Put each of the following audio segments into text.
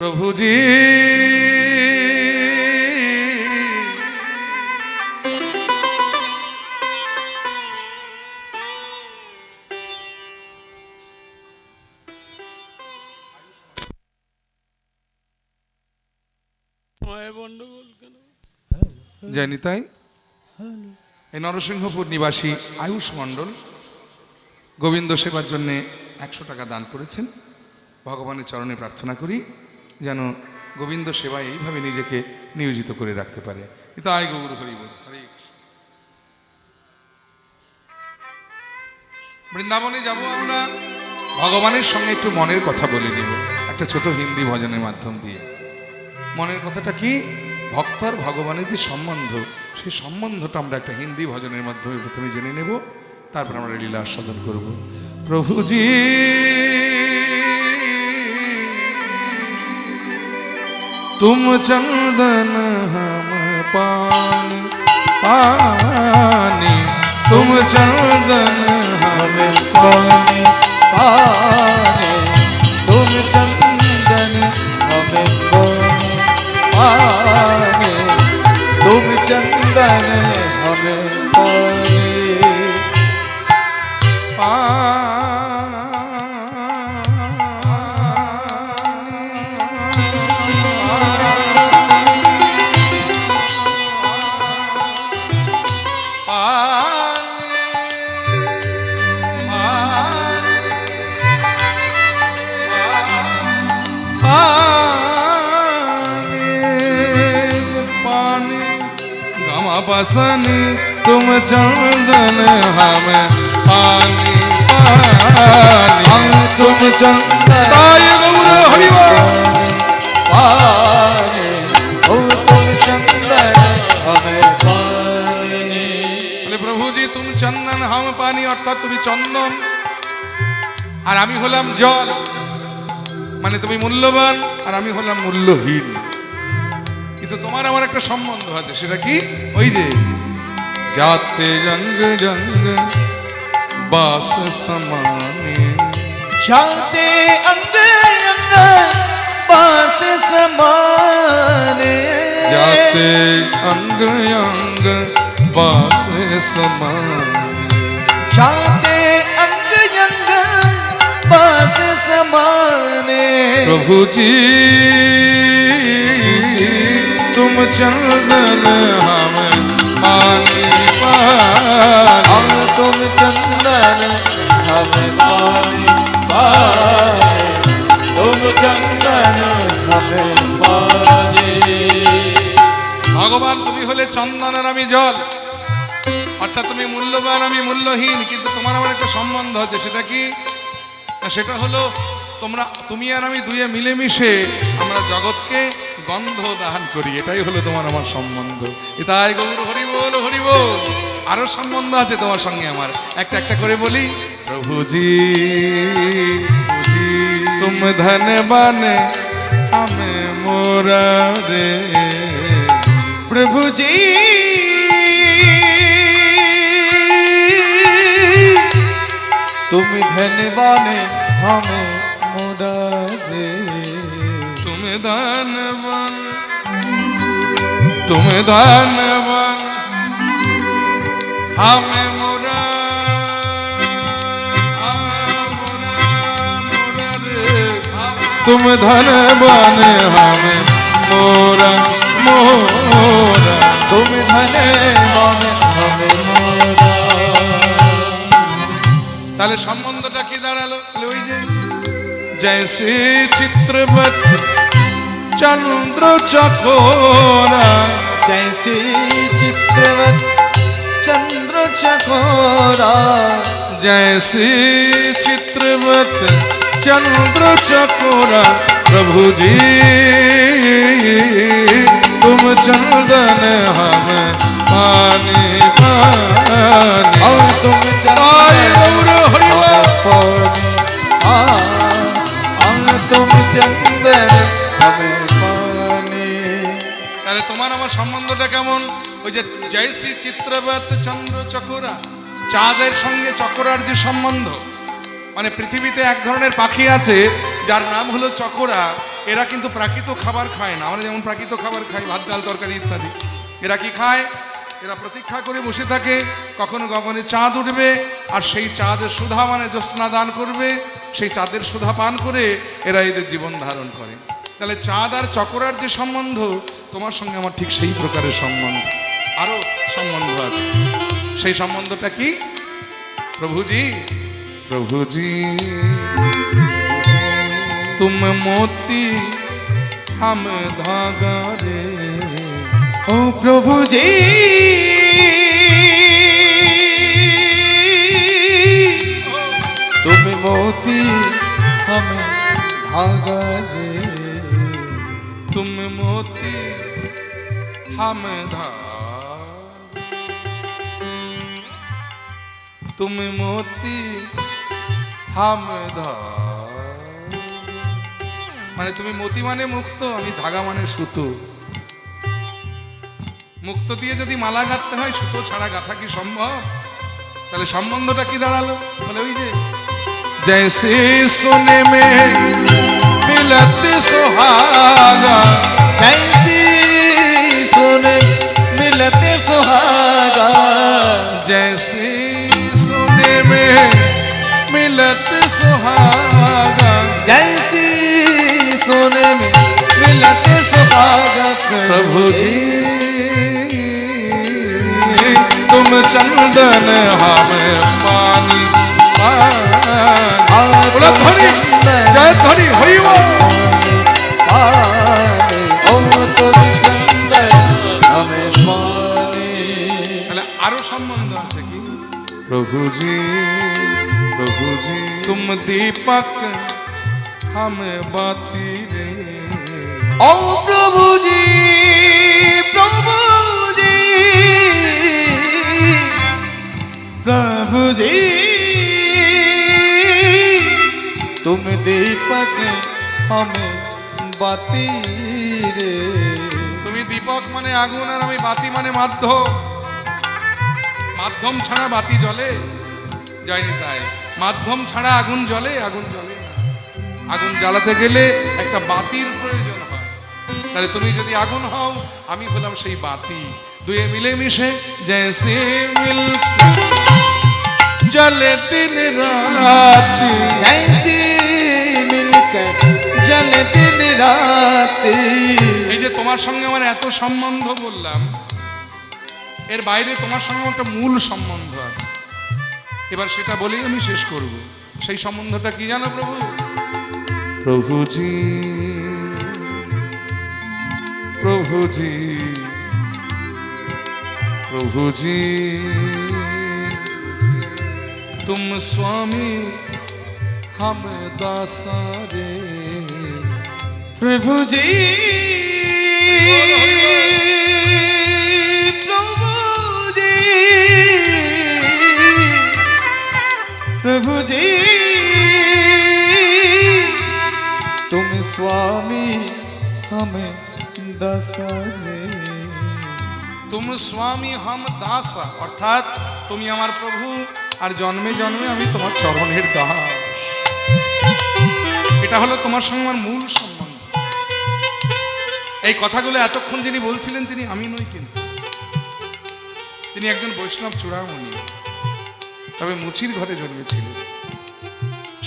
प्रभु जी জানি তাই এই নরসিংহপুর নিবাসী আয়ুষ মণ্ডল গোবিন্দ সেবার জন্য 100 টাকা দান করেছেন। ভগবানের চরণে প্রার্থনা করি যেন গোবিন্দ সেবায় এইভাবে নিজেকে নিয়োজিত করে রাখতে পারে। তাই গৌর হরি বল। হরে বৃন্দাবনে যাব আমরা, ভগবানের সঙ্গে একটু মনের কথা বলে নেব একটা ছোট হিন্দি ভজনের মাধ্যম দিয়ে। মনের কথাটা কি? ভক্ত আর ভগবানের যে সম্বন্ধ, সেই সম্বন্ধটা আমরা একটা হিন্দি ভজনের মাধ্যমে প্রথমে জেনে নেব, তারপর আমরা লীলা আস্বাদন করব। প্রভুজি तुम चंदन हम पानी पानी, तुम चंदन हम पानी पानी, तुम चंदन हमें पानी, तुम चंदन हमें पानी पानी, तुम चंदन हमें पानी पानी, तुम चंदन हरि पानी, तुम चंदन हमें पानी। प्रभु जी तुम चंदन हम पानी, अर्थात তুমি চন্দন আর আমি হলাম জল, মানে তুমি মূল্যবান আর আমি হলাম মূল্যহীন। কিন্তু তোমার আমার একটা সম্বন্ধ আছে, সেটা কি? ওই যে जाते रंग रंग बास समाने, जाते अंग अंग बास समाने, जाते अंग अंग बास समाने, जाते अंग अंग बास समाने। प्रभु जी तुम चंदन हम पानी पानी, तुम चंदन हमें पानी पानी, तुम चंदन हमें पानी। भगवान তুমি হলে চন্দন আর আমি জল, অর্থাৎ তুমি মূল্যবান আমি মূল্যহীন। কিন্তু তোমার আমার একটা সম্বন্ধ আছে, সেটা কি? সেটা হলো তুমি আর আমি দুয়ে মিলেমিশে আমরা জগৎকে গন্ধ দান করি, এটাই হলো তোমার আমার সম্বন্ধ। তাই গৌর হরি বল হরি বল। আরো সম্বন্ধ আছে তোমার সঙ্গে আমার, একটা একটা করে বলি। প্রভুজি তুম ধনবান আমি মোরা রে, प्रभुजी तुम धनवान हमें मोरा रे, तुम धनवान तुम धनवान हमें मोरा रे, तुम धनवान हमें मोरा मोरा, तुम धनवान हमें मोरा। তাহলে সম্বন্ধটা কি দাঁড়ালো? ওই যে जैसे चित्रवत चंद्र चकोरा, जैसे चित्रवत चंद्र चकोरा, जैसे चित्रवत चंद्र चकोरा, प्रभु जी तुम चंदन हम पानी पानी, तुम तुम चंदन हमें पानी। তাহলে তোমার আমার সম্বন্ধটা কেমন? ওই যে জয়সী চিত্রবত চন্দ্র চকোরা, চাঁদের সঙ্গে চকোরার যে সম্বন্ধ, মানে পৃথিবীতে এক ধরনের পাখি আছে যার নাম হলো চকরা। এরা কিন্তু প্রাকৃত খাবার খায় না, আমরা যেমন প্রাকৃত খাবার খাই, ভাত ডাল তরকারি ইত্যাদি। এরা কি খায়? এরা প্রতীক্ষা করে বসে থাকে কখনো গগনে চাঁদ উঠবে, আর সেই চাঁদের সুধা মানে জ্যোৎস্না দান করবে, সেই চাঁদের সুধা পান করে এরা এদের জীবন ধারণ করে। তাহলে চাঁদ আর চকরার যে সম্বন্ধ, তোমার সঙ্গে আমার ঠিক সেই প্রকারের সম্বন্ধ। আরো সম্বন্ধ আছে। সেই সম্বন্ধটা কি? প্রভুজি, প্রভুজি तुम मोती हम धागा रे। ओ प्रभु जी तुम मोती हम धागा रे। तुम मोती हम तुम मोती हम মানে তুমি মতি মানে মুক্ত, আমি ধাগা মানে সুতো। মুক্ত দিয়ে যদি মালা গাঁথতে হয়, সুতো ছাড়া গাঁথা কি সম্ভব? তাহলে সম্বন্ধটা কি দাঁড়ালো? বলে ওই যে जैसे सोने में मिलत सुहागा, जैसे सोने मिलते सुहागा, जैसे सोने में मिलत सुहागा, जैसे सोने में मिलते सुहागा। प्रभु जी तुम चंदन हम पानी। बोला धनी जय धनी हरि बोल। তাহলে আরো সম্বন্ধ আছে কি? प्रभु जी तुम दीपक हम बाती रे। ओ प्रभु जी प्रभु जी प्रभु जी तुम दीपक हम बाती रे। তুমি দীপক মানে আগুন, আর আমি বাতি মানে মাধ্যম। মাধ্যম ছাড়া বাতি জ্বলে? যায়নি তাই। মাধ্যম ছাড়া আগুন জ্বলে? আগুন জ্বলে না। আগুন জ্বালাতে গেলে একটা বাতির প্রয়োজন হয়। তাহলে তুমি যদি আগুন হও, আমি হলাম সেই বাতি। দুয়ে মিলে মিশে जैसे मिल जले दिन रात, जैसे मिलकर जले दिन रात। এই যে তোমার সঙ্গে আমার এত সম্বন্ধ বললাম, এর বাইরে তোমার সঙ্গে একটা মূল সম্বন্ধ আছে। এবার সেটা বলেই আমি শেষ করব। সেই সম্বন্ধটা কি জানো প্রভু? প্রভুজি প্রভুজি প্রভুজি तुम स्वामी हम दासा रे। प्रभु जी प्रभु जी प्रभु जी तुम स्वामी हमें दासा रे। तुम स्वामी हम दासा, অর্থাৎ তুমি আমার প্রভু, আর জন্মে জন্মে আমি তোমার চরণের দাস। এটা হলো তোমার সঙ্গে আমার মূল সম্বন্ধ। এই কথাগুলো এতক্ষণ যিনি বলছিলেন তিনি আমি নই, কিন্তু তিনি একজন বৈষ্ণব চূড়ামণি, তবে মুচির ঘরে জন্মেছিলেন।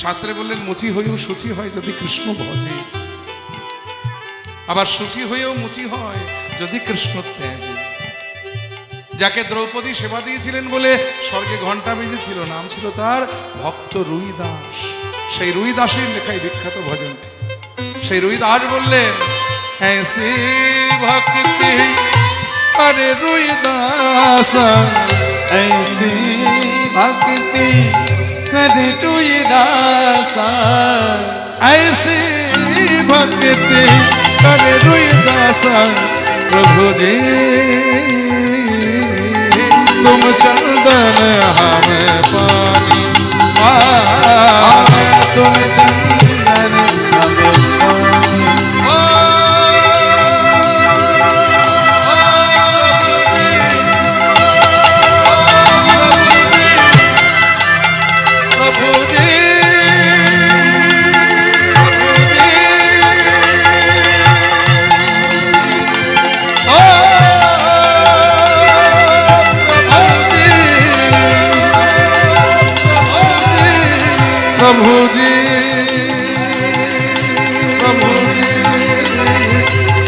শাস্ত্রে বললেন মুচি হয়েও শুচি হয় যদি কৃষ্ণ ভজে, আবার শুচি হয়েও মুচি হয় যদি কৃষ্ণ ত্যাজে। যাকে দ্রৌপদী সেবা দিয়েছিলেন বলে স্বর্গে ঘণ্টা বেজেছিল, নাম ছিল তার ভক্ত রুই দাস। সেই রুই দাসের লেখায় বিখ্যাত ভজনটি। সেই রুই দাস বললেন ऐसी भक्ति अरे रुई दास, ऐसी भक्ति करे रुई दासा, ऐसी भक्ति करे रुई दास। प्रभु जी तुम चंदन हम पानी, तुम चंदन हमें पानी। प्रभु जी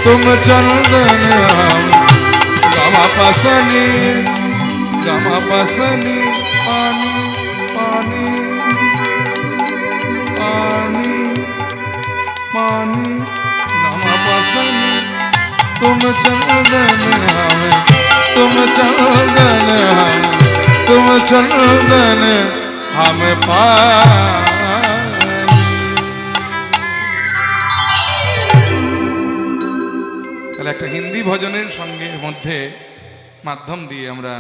तुम चंदन हम गमा पसनी पानी पानी पानी पानी गमा पसनी तुम चंदन हम तुम चंदन हम तुम चंदन हम पानी। তাহলে একটা হিন্দি ভজনের সঙ্গে মধ্যে মাধ্যম দিয়ে আমরা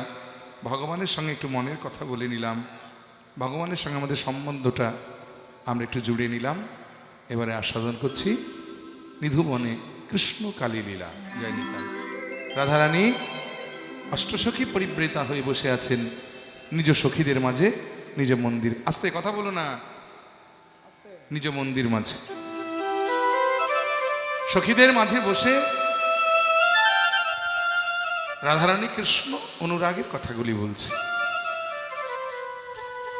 ভগবানের সঙ্গে একটু মনের কথা বলে নিলাম, ভগবানের সঙ্গে আমাদের সম্বন্ধটা আমরা একটু জুড়ে নিলাম। এবারে আস্বাদন করছি নিধুবনে কৃষ্ণ কালী লীলা। জয় নিতাই। রাধারানী অষ্টসখী পরিবৃতা হয়ে বসে আছেন নিজ সখীদের মাঝে, নিজ মন্দির, আস্তে কথা বলো না, নিজ মন্দির মাঝে সখীদের মাঝে বসে রাধারানী কৃষ্ণ অনুরাগের কথাগুলি বলছে।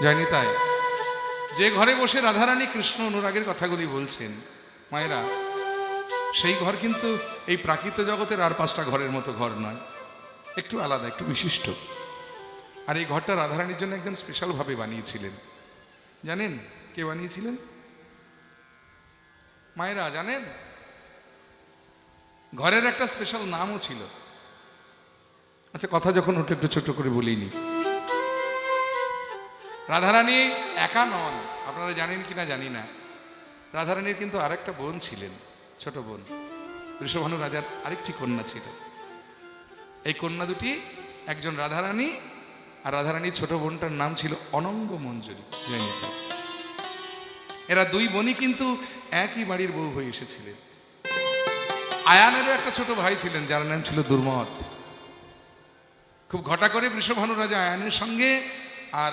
জানি তাই যে ঘরে বসে রাধারানী কৃষ্ণ অনুরাগের কথাগুলি বলছেন মায়েরা, সেই ঘর কিন্তু এই প্রাকৃত জগতের আর 5টা ঘরের মতো ঘর নয়, একটু আলাদা, একটু বিশিষ্ট। আর এই ঘরটা রাধারানীর জন্য একজন স্পেশাল ভাবে বানিয়েছিলেন। জানেন কে বানিয়েছিলেন মায়েরা? জানেন? ঘরের একটা স্পেশাল নামও ছিল। আচ্ছা, কথা যখন ওটা একটু ছোট করে বলিনি। রাধারানী একা নন, আপনারা জানেন কিনা জানি না, রাধারানীর কিন্তু আরেকটা বোন ছিলেন, ছোট বোন। বৃষভানু রাজার আরেকটি কন্যা ছিল। এই কন্যা দুটি, একজন রাধারানী আর রাধারানীর ছোট বোনটার নাম ছিল অনঙ্গ মঞ্জুরি। এরা দুই বোনই কিন্তু একই বাড়ির বউ হয়ে এসেছিলেন। আয়ানেরও একটা ছোট ভাই ছিলেন যার নাম ছিল দুর্মদ। খুব ঘটা করে বৃষভানু রাজা আয়ানের সঙ্গে আর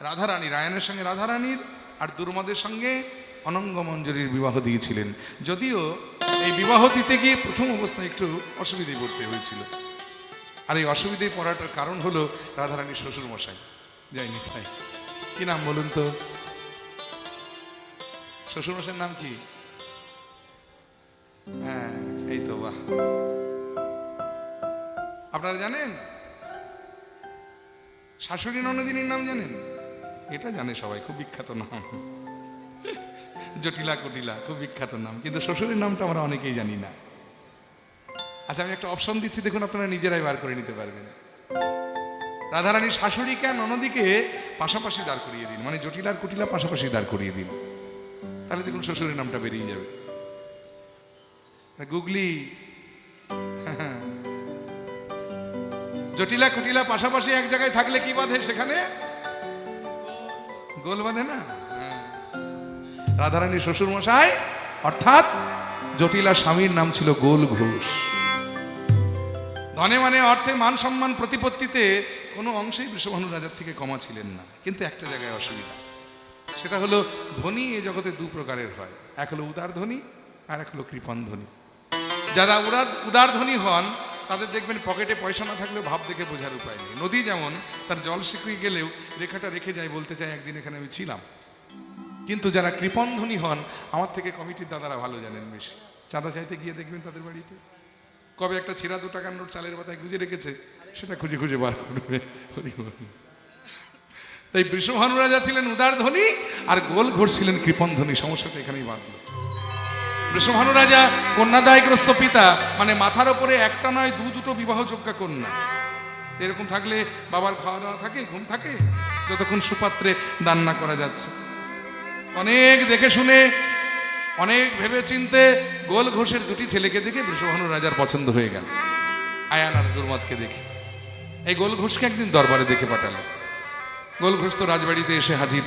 রাধারানীর, আয়ানের সঙ্গে রাধারানীর আর দুর্মদের সঙ্গে অনঙ্গ মঞ্জুরির বিবাহ দিয়েছিলেন। যদিও এই বিবাহ দিতে গিয়ে প্রথম অবস্থায় একটু অসুবিধায় পড়তে হয়েছিল। আর এই অসুবিধায় পড়াটার কারণ হলো রাধারানীর শ্বশুর মশাই। যায়নি তাই কি নাম বলুন তো? শ্বশুর মশাইয়ের নাম কি? হ্যাঁ, এই তো, বাহ, আপনারা জানেন? শাশুড়ি ননদিনীর নাম জানেন? এটা জানে সবাই, খুব বিখ্যাত নাম, জটিলা কুটিলা, খুব বিখ্যাত নাম। কিন্তু শ্বশুরের নামটা আমরা অনেকেই জানি না। আচ্ছা, আমি একটা অপশন দিচ্ছি, দেখুন আপনারা নিজেরাই বার করে নিতে পারবেন। রাধারানীর শাশুড়িকে আর ননদীকে পাশাপাশি দাঁড় করিয়ে দিন, মানে জটিলার কুটিলা পাশাপাশি দাঁড় করিয়ে দিন, তাহলে দেখুন শ্বশুরের নামটা বেরিয়ে যাবে। গুগলি, জটিলা কুটিলা পাশাপাশি এক জায়গায় থাকলে কি বাঁধে? সেখানে গোল বাঁধে না? রাধারানীর শ্বশুর মশাই অর্থাৎ জটিলা স্বামীর নাম ছিল গোল ঘোষ। ধনে মানে অর্থে, মান সম্মান প্রতিপত্তিতে কোনো অংশেই বৃষভানু রাজার থেকে কমা ছিলেন না। কিন্তু একটা জায়গায় অসুবিধা, সেটা হলো ধনী এ জগতে দু প্রকারের হয়, এক হলো উদার ধনী আর এক হলো কৃপণ ধনী। যারা উদার ধনী হন তাদের দেখবেন পকেটে পয়সা না থাকলেও ভাব দেখে বোঝার উপায় নেই। নদী যেমন তার জল শুকিয়ে গেলেও রেখাটা রেখে যায়, বলতে চায় একদিন এখানে আমি ছিলাম। কিন্তু যারা কৃপণ ধনী হন, আমার থেকে কমিটির দাদারা ভালো জানেন বেশি, চাঁদা চাইতে গিয়ে দেখবেন তাদের বাড়িতে কবে একটা ছিঁড়া 2 টাকার নোট চালের পাতায় গুজে রেখেছে, সেটা খুঁজে খুঁজে বার করবে। তাই বৃষভানু রাজা ছিলেন উদার ধনী আর গোল ঘোষ ছিলেন কৃপণ ধনী। সমস্যাটা এখানেই বাঁধল। বৃষভানু রাজা কন্যাদায়গ্রস্ত পিতা, মানে মাথার ওপরে একটা নয় দুটো বিবাহযোগ্যা কন্যা। এরকম থাকলে বাবার খাওয়া দাওয়া থাকে, ঘুম থাকে, যতক্ষণ সুপাত্রে দান না করা যাচ্ছে। অনেক দেখে শুনে, অনেক ভেবে চিনতে গোল ঘোষের 2টি ছেলেকে দেখে বৃষভানু রাজার পছন্দ হয়ে গেল, আয়ান আর দুর্মদকে দেখে। এই গোল ঘোষকে একদিন দরবারে দেখে পাঠালো। গোল ঘোষ তো রাজবাড়িতে এসে হাজির।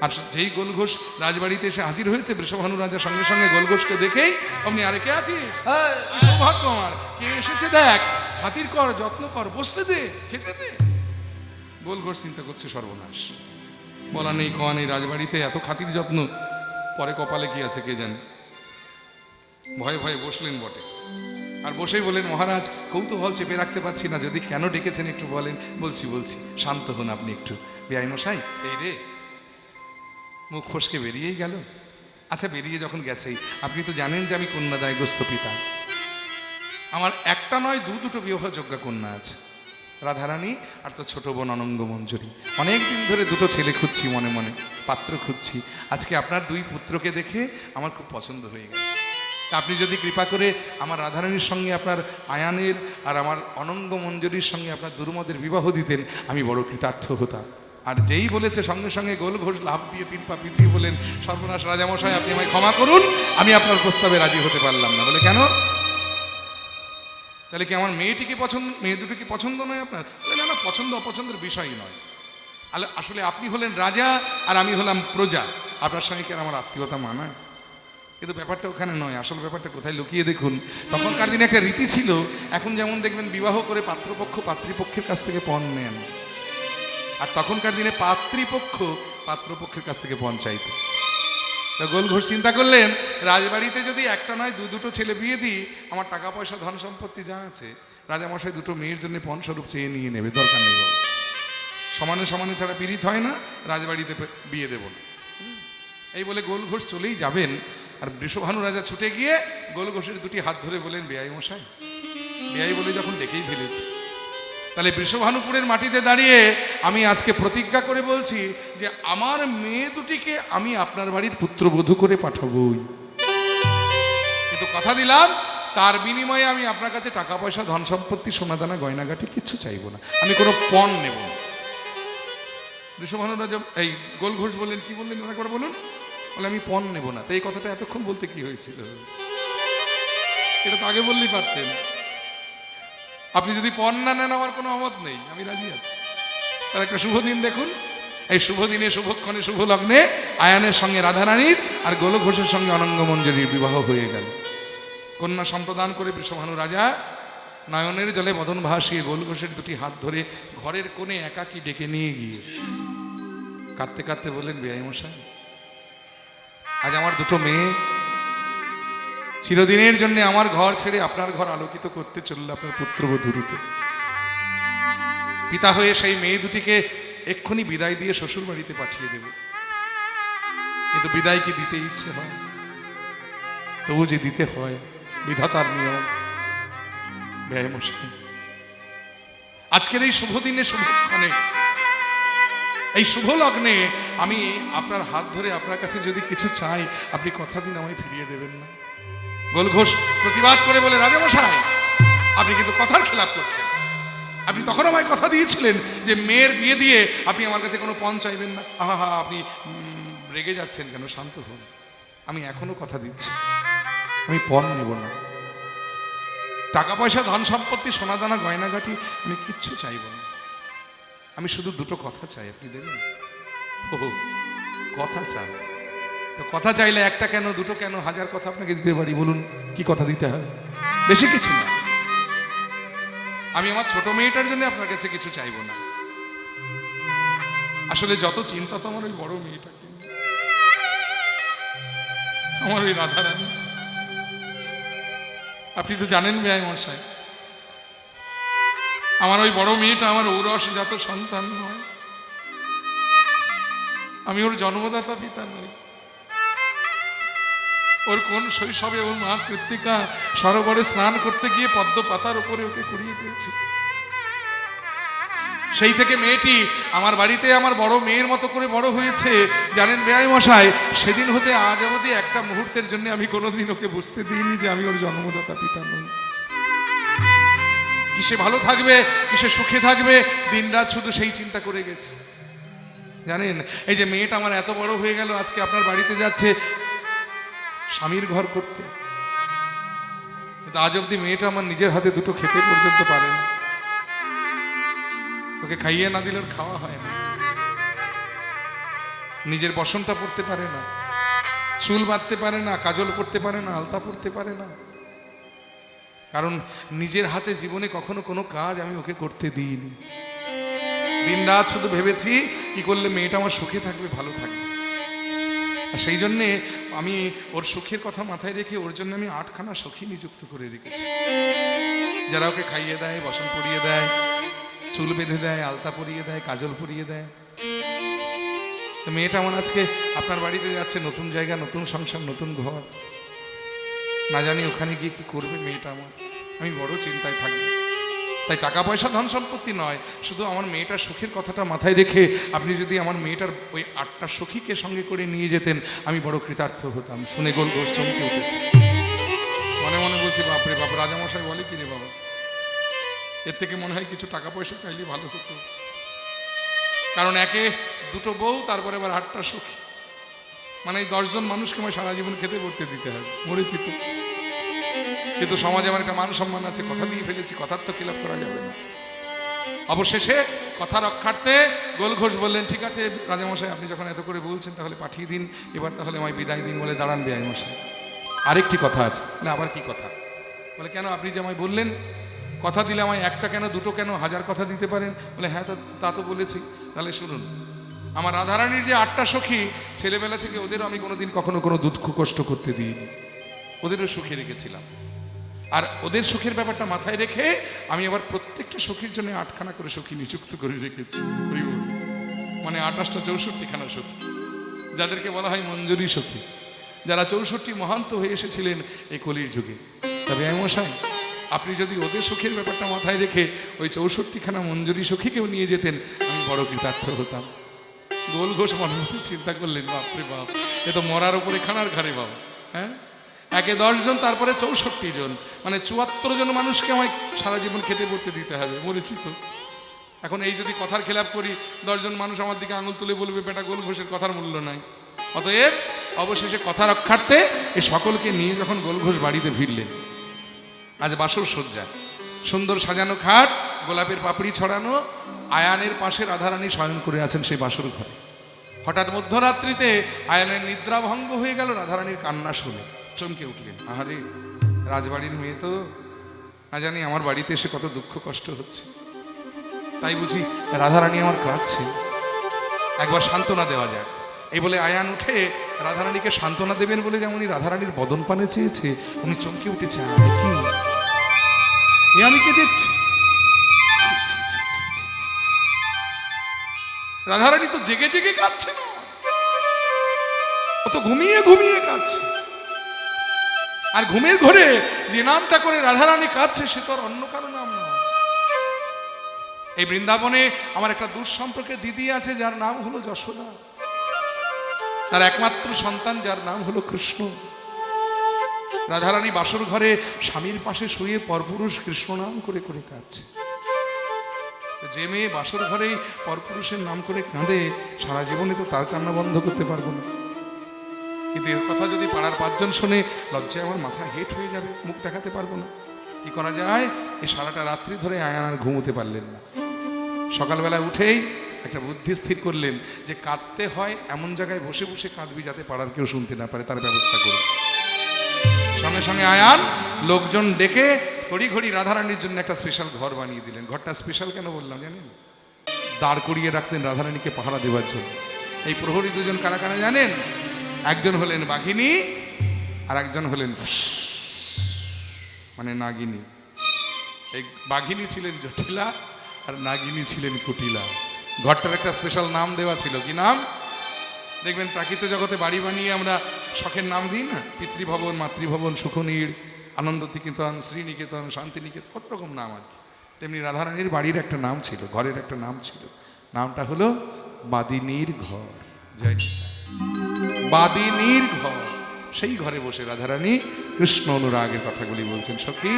আর যেই গোল ঘোষ রাজবাড়িতে এসে হাজির হয়েছে, বৃষভানু রাজার সঙ্গে সঙ্গে গোল ঘোষকে দেখেই অমনি, আরে কে আছিস? সৌভাগ্য আমার, কে এসেছে দেখ, খাতির কর, যত্ন কর, বসতে দে, খেতে দে। গোল ঘোষ চিন্তা করছে সর্বনাশ, বলা নেই কওয়া নেই, রাজবাড়িতে এত খাতির যত্ন, পরে কপালে কি আছে কে জানে। ভয়ে ভয়ে বসলেন বটে, আর বসেই বলেন, মহারাজ কৌতূহল চেপে রাখতে পারছি না, যদি কেন ডেকেছেন একটু বলেন। বলছি, শান্ত হন আপনি একটু। বেআই মশাই, এই রে, মুখ ফসকে বেরিয়েই গেল, আচ্ছা, বেরিয়ে যখন গেছেই, আপনি তো জানেন যে আমি কন্যাদায়গ্রস্ত পিতা। আমার একটা নয় দুটো বিবাহযোগ্য কন্যা আছে, রাধারানী আর তো ছোট বোন অনঙ্গ মঞ্জুরি। অনেক দিন ধরে দুটো ছেলে খুঁজছি, মনে মনে পাত্র খুঁজছি। আজকে আপনার দুই পুত্রকে দেখে আমার খুব পছন্দ হয়ে গেছে। তা আপনি যদি কৃপা করে আমার রাধারানীর সঙ্গে আপনার আয়ানের আর আমার অনঙ্গ মঞ্জুরির সঙ্গে আপনার দুর্মদের বিবাহ দিতেন, আমি বড় কৃতার্থ হতাম। আর যেই বলেছে সঙ্গে সঙ্গে গোল ঘোষ লাভ দিয়ে 3 পা পিছিয়ে বলেন, সর্বনাশ রাজামশাই, আপনি আমায় ক্ষমা করুন, আমি আপনার প্রস্তাবে রাজি হতে পারলাম না। বলে কেন? তাহলে কি আমার মেয়েটিকে পছন্দ, মেয়ে দুটো কি পছন্দ নয় আপনার? না না, পছন্দ অপছন্দের বিষয় নয়। আসলে আপনি হলেন রাজা আর আমি হলাম প্রজা, আপনার সঙ্গে কি আর আমার আত্মীয়তা মানায়? কিন্তু ব্যাপারটা ওখানে নয়। আসল ব্যাপারটা কোথায় লুকিয়ে দেখুন। তখনকার দিনে একটা রীতি ছিল, এখন যেমন দেখবেন বিবাহ করে পাত্রপক্ষ পাত্রীপক্ষের কাছ থেকে পণ নেন, আর তখনকার দিনে পাত্রীপক্ষ পাত্রপক্ষের কাছ থেকে পণ চাইত। তা গোল ঘোষ চিন্তা করলেন, রাজবাড়িতে যদি একটা নয় দুটো ছেলে বিয়ে দিই, আমার টাকা পয়সা ধন সম্পত্তি যা আছে, রাজামশাই দুটো মেয়ের জন্য পণ স্বরূপ চেয়ে নিয়ে নেবে, দরকার নেই। সমানে সমানে ছাড়া পীড়িত হয় না, রাজবাড়িতে বিয়ে দেব না। এই বলে গোল ঘোষ চলেই যাবেন, আর বৃষভানু রাজা ছুটে গিয়ে গোল ঘোষের দুটি হাত ধরে বলেন, বেয়াই মশাই, বেয়াই বলে যখন ডেকেই ফেলেছি, তাহলে বৃষভানুপুরের মাটিতে দাঁড়িয়ে আমি আজকে প্রতিজ্ঞা করে বলছি যে আমার মেয়ে দুটিকে আমি আপনার বাড়ির পুত্রবধূ করে পাঠাবই। কিন্তু কথা দিলাম, তার বিনিময়ে আমি আপনার কাছে টাকা পয়সা ধন সম্পত্তি সোনাদানা গয়নাগাটি কিচ্ছু চাইবো না, আমি কোনো পণ নেব না। বৃষভানু রাজা এই গোল ঘোষ বললেন, কি বললেন ওরা করে বলুন? বলে আমি পণ নেব না। তো এই কথাটা এতক্ষণ বলতে কি হয়েছিল? এটা তো আগে বললেই পারতেন। আপনি যদি পণ না নেন, আমার কোনো অমত নেই, আমি রাজি আছি। তার একটা শুভ দিন দেখুন, এই শুভ দিনে শুভক্ষণে শুভ লগ্নে আয়ানের সঙ্গে রাধারানীর আর গোল ঘোষের সঙ্গে অনঙ্গ মঞ্জুরির বিবাহ হয়ে গেল। কন্যা সম্প্রদান করে বৃষভানু রাজা নয়নের জলে বদন ভাসিয়ে গোল ঘোষের দুটি হাত ধরে ঘরের কোণে একাকী ডেকে নিয়ে গিয়ে কাঁদতে কাঁদতে বললেন, বেয়াই মশাই, আজ আমার দুটো মেয়ে চিরদিনের জন্য আমার ঘর ছেড়ে আপনার ঘর আলোকিত করতে চলল আপনার পুত্রবধূ রূপে। পিতা হয়ে সেই মেয়ে দুটিকে এক্ষুনি বিদায় দিয়ে শ্বশুর বাড়িতে পাঠিয়ে দেব। কিন্তু বিদায় কি দিতে ইচ্ছে হয়? তবু যে দিতে হয়, বিধাতার নিয়ম। বেয়াই মশাই, আজকের এই শুভ দিনে শুভক্ষণে এই শুভ লগ্নে আমি আপনার হাত ধরে আপনার কাছে যদি কিছু চাই, আপনি কথা দিন আমায় ফিরিয়ে দেবেন না? গোল ঘোষ প্রতিবাদ করে বলে, রাজামশাই, আপনি কিন্তু কথার খেলাপ করছেন। আপনি তখন আমায় কথা দিয়েছিলেন যে মেয়ের বিয়ে দিয়ে আপনি আমার কাছে কোনো পণ চাইবেন না। আহা, আপনি রেগে যাচ্ছেন কেন? শান্ত হন। আমি এখনো কথা দিচ্ছি, আমি পণ নেব না। টাকা পয়সা ধন সম্পত্তি সোনাদানা গয়নাগাটি আমি কিচ্ছু চাইব না। আমি শুধু দুটো কথা চাই, আপনি দেবেন? ও, কথা চাই। তো কথা চাইলে একটা কেন, দুটো কেন, 1000 কথা আপনাকে দিতে পারি। বলুন কি কথা দিতে হবে? বেশি কিছু না। আমি আমার ছোট মেয়েটার জন্য আপনার কাছে কিছু চাইব না। আসলে যত চিন্তা তো আমার ওই বড় মেয়েটাকে, আমার ওই রাধারানী। আপনি তো জানেন বেয়াই মশাই, আমার ওই বড় মেয়েটা আমার ঔরসজাত সন্তান নয়, আমি ওর জন্মদাতা পিতা নই। ওর কোন শৈশবে ওর মা কৃত্তিকা সরোবরে স্নান করতে গিয়ে পদ্ম পাতার উপরে ওকে কুড়িয়ে পেয়েছে। সেই থেকে মেয়েটি আমার বাড়িতে আমার বড় মেয়ের মতো করে বড় হয়েছে। জানেন বেয়াই মশাই, সেদিন হতে আজ অবধি একটা মুহূর্তের জন্য আমি কোনোদিন ওকে বুঝতে দিইনি যে আমি ওর জন্মদাতা পিতা নই। কিসে ভালো থাকবে, কিসে সুখে থাকবে, দিনরাত শুধু সেই চিন্তা করে গেছে। জানেন, এই যে মেয়েটা আমার এত বড় হয়ে গেল, আজকে আপনার বাড়িতে যাচ্ছে স্বামীর ঘর করতে, কিন্তু আজ অব্দি মেয়েটা আমার নিজের হাতে দুটো খেতে পর্যন্ত পারে না। ওকে খাইয়ে না দিলে ওর খাওয়া হয় না। নিজের বসনটা পড়তে পারে না, চুল বাঁধতে পারে না, কাজল পড়তে পারে না, আলতা পড়তে পারে না। কারণ নিজের হাতে জীবনে কখনো কোনো কাজ আমি ওকে করতে দিইনি। দিনরাত শুধু ভেবেছি কি করলে মেয়েটা আমার সুখে থাকবে, ভালো থাকবে। আর সেই জন্যে আমি ওর সুখের কথা মাথায় রেখে ওর জন্য আমি 8খানা সখী নিযুক্ত করে রেখেছি, যারা ওকে খাইয়ে দেয়, বসন পরিয়ে দেয়, চুল বেঁধে দেয়, আলতা পরিয়ে দেয়, কাজল পরিয়ে দেয়। তো মেয়েটা আমার আজকে আপনার বাড়িতে যাচ্ছে, নতুন জায়গা, নতুন সংসার, নতুন ঘর, না জানি ওখানে গিয়ে কি করবে মেয়েটা আমার, আমি বড় চিন্তায় থাকবো। তাই টাকা পয়সা ধন সম্পত্তি নয়, শুধু আমার মেয়েটার সুখের কথাটা মাথায় রেখে আপনি যদি আমার মেয়েটার ওই 8টা সখীকে সঙ্গে করে নিয়ে যেতেন, আমি বড় কৃতার্থ হতাম। শুনে গোল ঘোষ চমকে উঠেছে, মনে মনে বলছি বাপরে বাপ, রাজামশাই বলে কি রে বাবা, এর থেকে মনে হয় কিছু টাকা পয়সা চাইলে ভালো হতো। কারণ একে দুটো বউ, তারপরে আবার 8টা সখী, মানে এই 10 জন মানুষকে আমার সারা জীবন খেতে পড়তে দিতে হবে, মরেছি তো। কিন্তু সমাজে আমার একটা মান সম্মান আছে, কথা দিয়ে ফেলেছি, কথার তো খিলাপ করা যাবে না। অবশেষে কথা রক্ষার্থে গোল ঘোষ বললেন, ঠিক আছে রাজামশাই, আপনি যখন এত করে বলছেন তাহলে পাঠিয়ে দিন, এবার তাহলে আমায় বিদায় দিন। বলে, দাঁড়ান বেআই মশাই, আরেকটি কথা আছে। না, আবার কি কথা? বলে, কেন, আপনি যে আমায় বললেন কথা দিলে আমায় একটা কেন, দুটো কেন, 1000 কথা দিতে পারেন। বলে, হ্যাঁ তা তো বলেছি। তাহলে শুনুন, আমার রাধারানীর যে 8টা সখী, ছেলেবেলা থেকে ওদেরও আমি কোনোদিন কখনো কোনো দুঃখ কষ্ট করতে দিইনি, ওদেরও সুখে রেখেছিলাম। আর ওদের সুখের ব্যাপারটা মাথায় রেখে আমি আবার প্রত্যেকটা সখীর জন্য 8খানা করে সখী নিযুক্ত করে রেখেছি। মানে 28টা 64খানা সখী, যাদেরকে বলা হয় মঞ্জুরি সখী, যারা 64 মহান্ত হয়ে এসেছিলেন এই কলির যুগে। তবে মশাই, আপনি যদি ওদের সুখের ব্যাপারটা মাথায় রেখে ওই 64খানা মঞ্জুরি সখীকেও নিয়ে যেতেন, আমি বড় কৃতার্থ হতাম। গোল ঘোষ মনে মনে চিন্তা করলেন, বাপরে বাপ, এ তো মরার উপরে খানার ঘাড়ে বাবা। হ্যাঁ, একে 10 জন, তারপরে 64 জন, মানে 74 জন মানুষকে আমায় সারা জীবন খেতে পড়তে দিতে হবে, বলেছি তো। এখন এই যদি কথার খেলাপ করি, 10 জন মানুষ আমার দিকে আঙুল তুলে বলবে, বেটা গোল ঘোষের কথার মূল্য নাই। অতএব অবশেষে কথা রক্ষার্থে এই সকলকে নিয়ে যখন গোল ঘোষ বাড়িতে ফিরলেন, আজ বাসর সজ্জা, সুন্দর সাজানো খাট, গোলাপের পাপড়ি ছড়ানো, আয়ানের পাশে রাধারানী শয়ন করে আছেন সেই বাসর ঘরে। হঠাৎ মধ্যরাত্রিতে আয়ানের নিদ্রা ভঙ্গ হয়ে গেল। রাধারানীর কান্না শুনে চমকে উঠলেন, আহারে, রাজবাড়ির মেয়ে তো, না জানি আমার বাড়িতে এসে কত দুঃখ কষ্ট হচ্ছে, তাই বুঝি রাধারানী আমার কাঁদছে, একবার সান্ত্বনা দেওয়া যাক। এই বলে আয়ান উঠে রাধারানীকে সান্ত্বনা দেবেন বলে যেমনই রাধারানীর বদন পানে চেয়েছে, উনি চমকে উঠেছে, আমি কি, এ আমি কে দেখছি? রাধারানী তো জেগে জেগে কাঁদছে না, ও তো ঘুমিয়ে ঘুমিয়ে কাঁদছে। আর ঘুমের ঘরে যে নামটা করে রাধারানী কাঁদছে, সে তো আর অন্য কারো নাম না। এই বৃন্দাবনে আমার একটা দূর সম্পর্কে দিদি আছে, যার নাম হলো যশোদা, তার একমাত্র সন্তান যার নাম হলো কৃষ্ণ। রাধারানী বাসর ঘরে স্বামীর পাশে শুয়ে পরপুরুষ কৃষ্ণ নাম করে করে কাঁদছে। যে মেয়ে বাসর ঘরেই পরপুরুষের নাম করে কাঁদে, সারা জীবনে তো তার কান্না বন্ধ করতে পারবো না। কিন্তু এর কথা যদি পাড়ার 5 জন শোনে, লজ্জায় আমার মাথা হেট হয়ে যাবে, মুখ দেখাতে পারবো না। কি করা যায়? এই সারাটা রাত্রি ধরে আয়ান আর ঘুমোতে পারলেন না। সকালবেলা উঠেই একটা বুদ্ধি স্থির করলেন যে কাঁদতে হয় এমন জায়গায় বসে বসে কাঁদবি যাতে পাড়ার কেউ শুনতে না পারে, তার ব্যবস্থা করুন। সঙ্গে সঙ্গে আয়ান লোকজন ডেকে তড়িঘড়ি রাধারানীর জন্য একটা স্পেশাল ঘর বানিয়ে দিলেন। ঘরটা স্পেশাল কেন বললাম জানেন? দাঁড় করিয়ে রাখতেন রাধারানীকে পাহারা দেওয়ার জন্য। এই প্রহরী দুজন কারা কারা জানেন? একজন হলেন বাঘিনী, আর একজন হলেন মানে নাগিনী। এই বাঘিনী ছিলেন জটিলা, আর নাগিনী ছিলেন কুটিলা। ঘরটার একটা স্পেশাল নাম দেওয়া ছিল। কি নাম? দেখবেন প্রাকৃত জগতে বাড়ি বানিয়ে আমরা শখের নাম দিই না, পিতৃভবন, মাতৃভবন, সুখনীড়, আনন্দনিকেতন, শ্রীনিকেতন, শান্তিনিকেতন, কত রকম নাম আর কি। তেমনি রাধারানীর বাড়ির একটা নাম ছিল, ঘরের একটা নাম ছিল, নামটা হলো বাদিনীর ঘর। জয় বাদিনীর ঘর। সেই ঘরে বসে রাধারানী কৃষ্ণ অনুরাগের কথাগুলি বলছেন। সখী,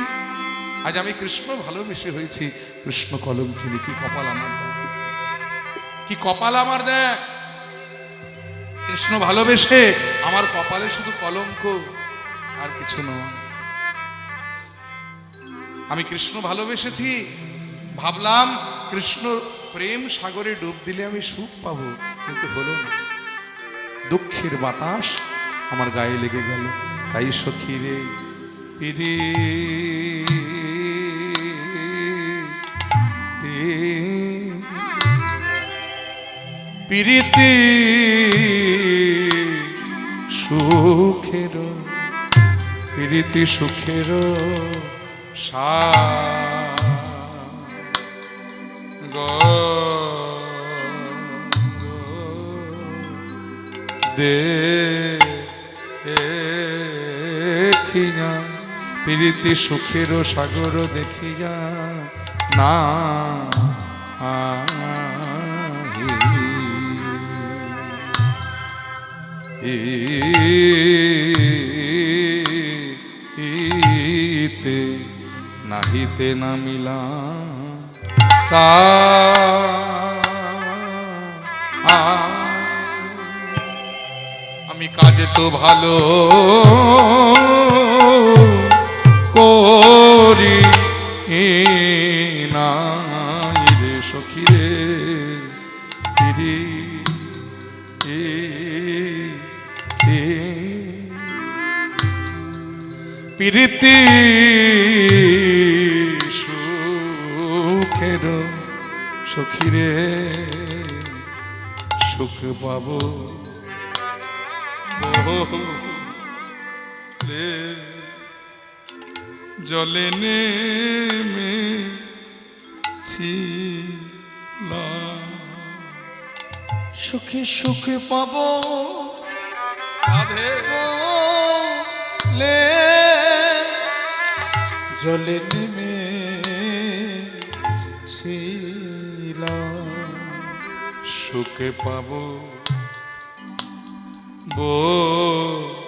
আজ আমি কৃষ্ণ ভালোবেসে হয়েছি কৃষ্ণ কলঙ্কিনী। কি কপাল আমার দেখ, কি কপাল আমার দেখ। কৃষ্ণ ভালোবেসে আমার কপালে শুধু কলঙ্ক, আর কিছু নয়। আমি কৃষ্ণ ভালোবেসেছি, ভাবলাম কৃষ্ণ প্রেম সাগরে ডুব দিলে আমি সুখ পাবো, কিন্তু হলো না। দুঃখের বাতাস আমার গায়ে লেগে গেল। তাই সখী রে, পিরে পিরিতি সুখের, পিরিতি সুখের দেখিয়া প্রীতি সুখের সাগর দেখিয়া না নাহিতে নামিলা আমি কাজে তো ভালো করি নাই রে সখী রে প্রীতি সুখের সখী রে সুখ পাবো জলে নেমেছিলাম সুখে সুখে পাবো রাধে লে জলে নেমে সুখে পাবো বলে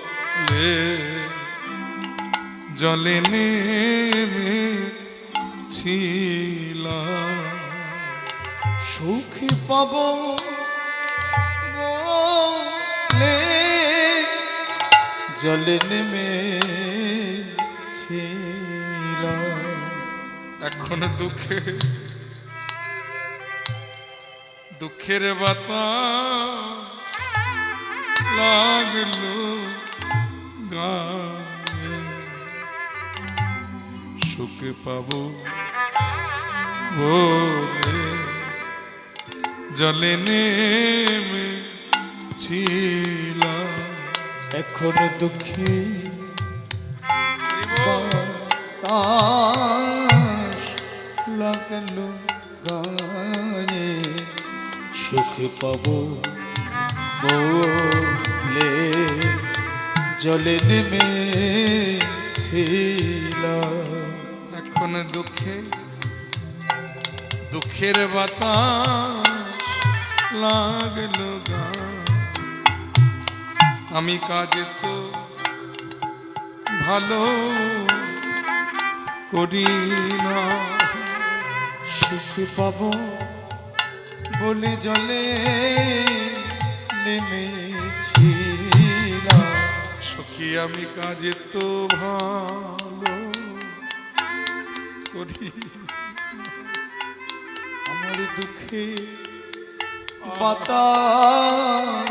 জলে নেমেছিলাম সুখে পাবো বলে জলে নেমেছিলাম এখন দুঃখের বাতাস লাগলো গায়ে সুখ পাবো বলে জলে নেমেছিলাম এখন দুঃখে বাতাস লাগলো গায়ে সুখ পাবো বলে জলে নেমেছিলাম এখন দুঃখের বাতাস লাগলো গায়ে আমি কাজে তো ভালো করি না সুখ পাবো বলে জলে নেমেছিলাম সখী আমি কাজে তো ভালো করি আমার দুঃখে বাতাস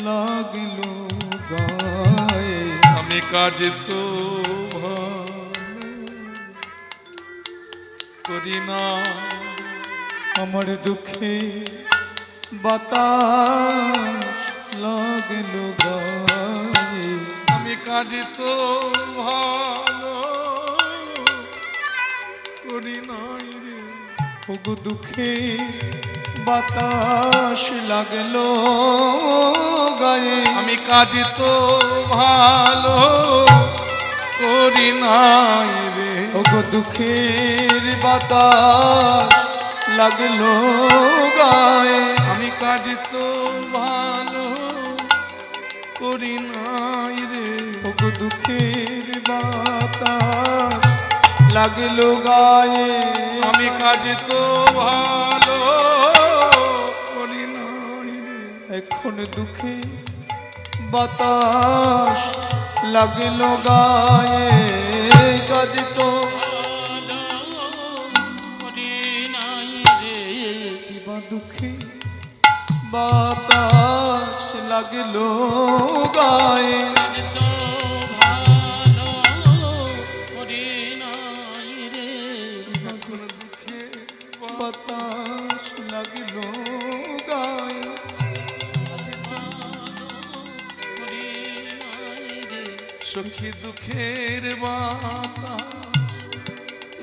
লাগলো গায়ে আমি কাজে তো ভালো করি না আমার দুঃখে বাতাস লাগলো গায়ে আমি কাজে তো ভালো করি নাই রে ওগো দুঃখে বাতাস লাগলো গায়ে আমি কাজে তো ভালো করি নাই রে ওগো দুঃখের বাতাস লাগলো গায়ে আমি কাজে তো ভালো করি নাই রে ওগো দুঃখের বাতাস লাগলো গায়ে আমি কাজে তো ভালো করি নাই রে এখন দুঃখে বাতাস লাগলো গায়ে কাজ তো কিবা দুঃখে বাতাস লাগলো গায়ে এখন দুঃখে বাতাস লাগলো গায়ে সখী দুঃখের বাতা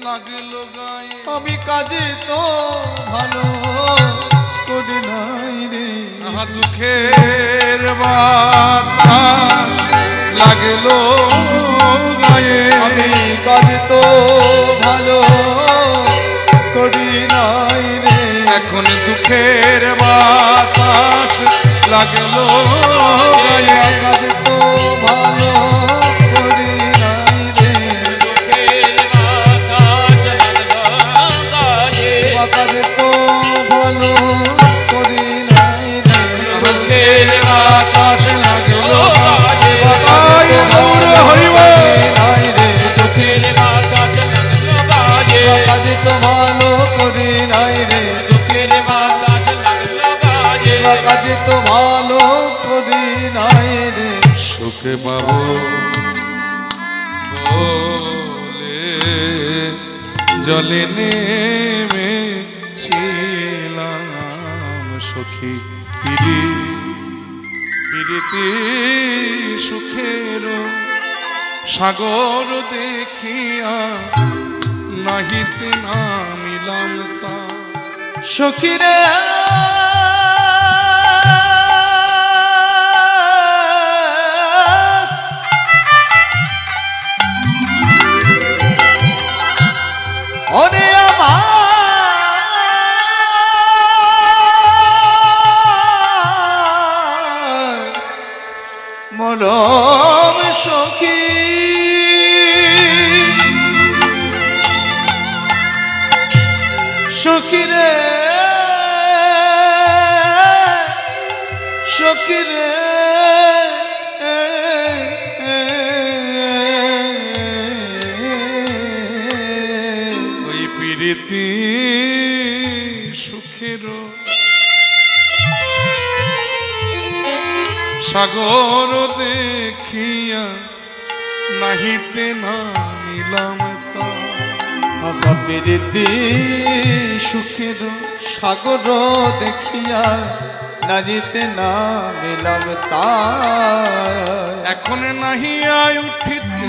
লাগলো গায়ে আমি কাজে তো ভালো করি নাই রে আহা দুঃখের বাতাস লাগলো গায়ে আমি কাজ তো ভালো করি নাই রে এখন দুঃখের বাতাস লাগলো গায়ে কাজ তো ভালো করি নাই রে দুঃখের বাতাস লাগলো গায়ে কাজ তো ভালো করি নাই রে দুঃখের বাতাস লাগলো গায়ে গায়ে গৌর হরিব নাই রে দুঃখের বাতাস লাগলো গায়ে কাজ তো ভালো করি নাই রে দুঃখের বাতাস লাগলো গায়ে কাজ তো ভালো করি নাই রে সুখ পাবো বলে জলে নেমেছিলাম সখী পিড়িতে সুখের সাগর দেখিয়া নাহিতে নামিলাম তা সখীরে ওরে আমার মরম সখী সখীরে সখীরে ওই পিড়িতে সুখের সাগর দেখিয়া নাহিতে নামিলাম তা প্রীতি সুখের সাগর দেখিয়া না যেতে না মিলাম তাই এখন নাহিয়া উঠিতে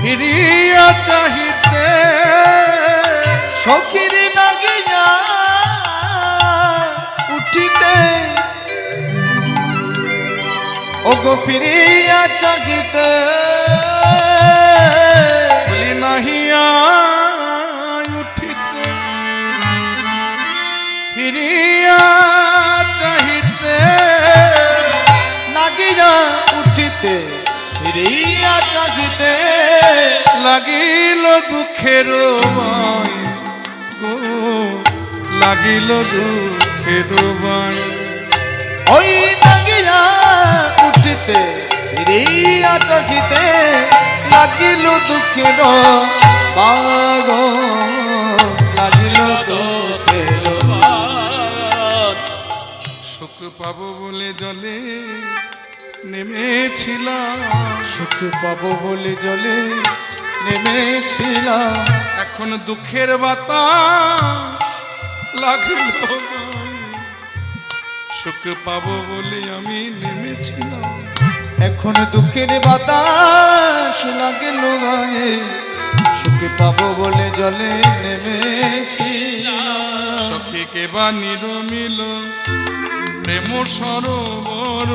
ফিরিয়া চাহিতে সখীর নাগিয়া উঠিতে ওগো ফিরিয়া চাহিতে বলি নাহিয়া উঠিতে ফিরিয়া চাহিতে নাগিয়া উঠিতে ফিরিয়া চাহিতে লাগিল দুঃখের বাই গো লাগিল দুঃখের বাই ওই নাগিয়া উঠিতে ফিরিয়া চাহিতে লাগিল দুঃখের বাগ লাগিল দুঃখের সুখ পাবো বলে জলে নেমেছিলাম সুখ পাবো বলে জলে নেমেছিলাম এখন দুঃখের বাতাস লাগলো গায়ে। সুখ পাবো বলে আমি নেমেছিলাম এখন দুঃখের বাতাস লাগিল গায়ে সুখ পাবো বলে জলে নেমেছিলাম সখীকে বা নিরমিল প্রেম সরোবর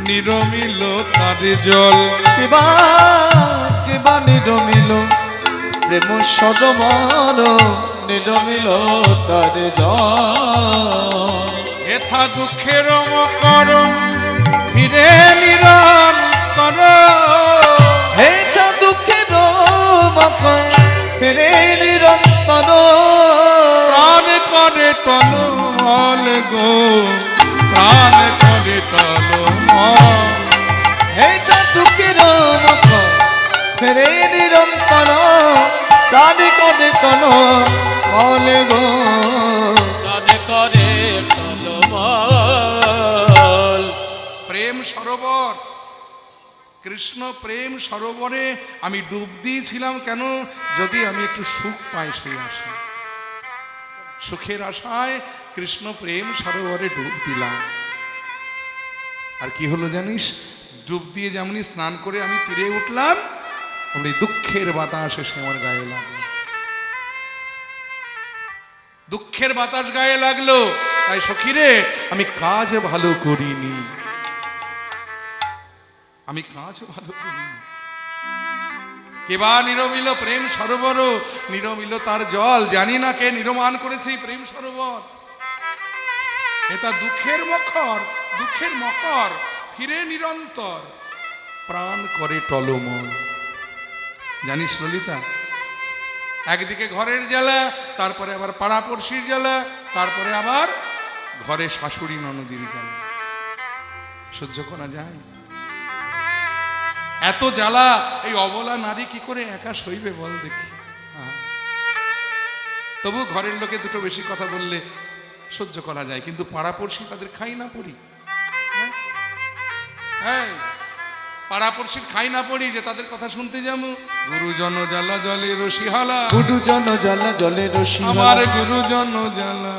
নিরমিল তার জল কেবা কেবা নিরমিল প্রেম সদমর নিরমিল তার জল হেথা দুঃখের মকর ফিরে নিরন্তর হেথা দুঃখের মকর ফেরে নিরন্তর প্রাণ করে টলমল গো প্রাণ করে টলমল হেথা দুঃখের মকর ফেরে নিরন্তর প্রাণ করে টন মলে গো কানে করে টলমল প্রেম সরোবর কৃষ্ণ প্রেম সরোবরে আমি ডুব দিয়েছিলাম কেন যদি আমি একটু সুখ পাই সেই আশা সুখের আশায় কৃষ্ণ প্রেম সরোবরে ডুব দিলাম আর কি হলো জানিস ডুব দিয়ে যেমনি স্নান করে আমি তীরে উঠলাম অমনি দুঃখের বাতাস এসে আমার গায়ে লাগলো দুঃখের বাতাস গায়ে লাগলো, তাই সখী রে আমি কাজ ভালো করিনি, আমি কাজ ভালো করিনি। কেবা নিরমিল প্রেম সরোবর, নিরমিল তার জল, জানি না কে নির্মাণ করেছে এই প্রেম সরোবর। এটা দুঃখের মকর, দুঃখের মকর ফিরে নিরন্তর, প্রাণ করে টলমল। জানিস ললিতা, একদিকে ঘরের জ্বালা, তারপরে আবার পাড়াপড়শির জ্বালা, তারপরে আবার ঘরে শাশুড়ি ননদির জ্বালা, সহ্য করা যায়? এত জ্বালা এই অবলা নারী কি করে একা সইবে বল দেখি? তবু ঘরের লোকে দুটো বেশি কথা বললে সহ্য করা যায়, কিন্তু পাড়াপড়শি তাদের খাই না পড়ি, হ্যাঁ পাড়াপড়শির খাই না পড়ি যে তাদের কথা শুনতে যাবো। গুরুজন জ্বালা জলে রসিহালা, গুরুজন জ্বালা জলে রসি, আমার গুরুজন জ্বালা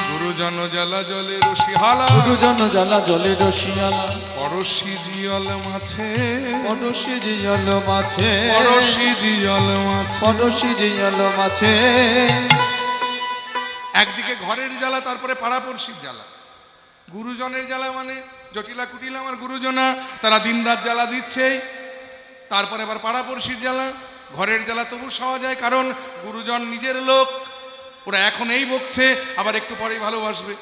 গুরুজন জ্বালা জলে রসিহালা, গুরুজন জ্বালা জলে রসিয়ালা, পড়শি জিয়ল মাছে, পড়শি জিয়াল মাছে, পড়শি জিয়ল মাছে। পড়শি জিয়াল মাছে। একদিকে ঘরের জ্বালা, তারপরে পাড়াপড়শির জ্বালা। গুরুজনের জ্বালা মানে জটিলা কুটিলা আমার গুরুজনা, তারা দিনরাত জ্বালা দিচ্ছেই। তারপরে আবার পাড়াপড়শির জ্বালা। ঘরের জ্বালা তবু সওয়া যায়, কারণ গুরুজন নিজের লোক, ওরা এখন এই বকছে, আবার একটু পরেই ভালোবাসবে।